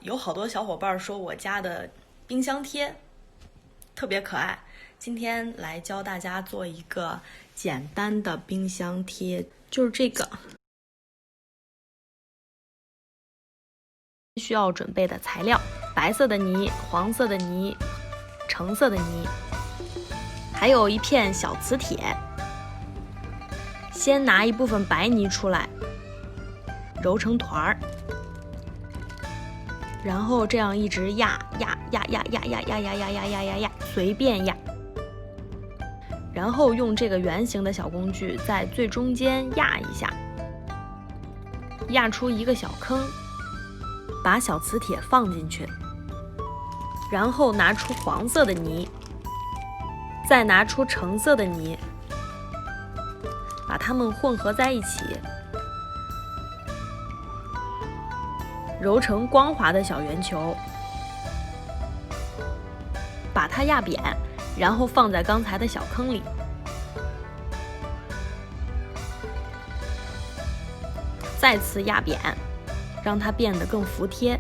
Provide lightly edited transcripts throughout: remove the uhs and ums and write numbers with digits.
有好多小伙伴说我家的冰箱贴特别可爱，今天来教大家做一个简单的冰箱贴，就是这个。需要准备的材料：白色的泥、黄色的泥、橙色的泥，还有一片小磁铁。先拿一部分白泥出来，揉成团儿，然后这样一直压，随便压。然后用这个圆形的小工具在最中间压一下，压出一个小坑，把小磁铁放进去，然后拿出黄色的泥，再拿出橙色的泥，把它们混合在一起，揉成光滑的小圆球，把它压扁，然后放在刚才的小坑里。再次压扁，让它变得更服帖。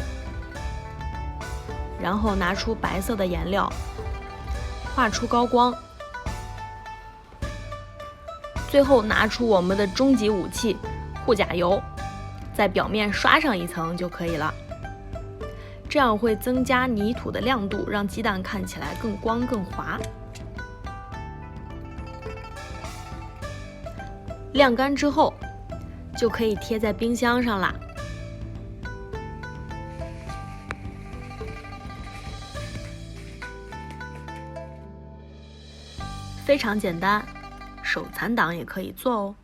然后拿出白色的颜料，画出高光。最后拿出我们的终极武器护甲油，在表面刷上一层就可以了。这样会增加泥土的亮度，让鸡蛋看起来更光更滑。晾干之后，就可以贴在冰箱上啦。非常简单，手残党也可以做哦。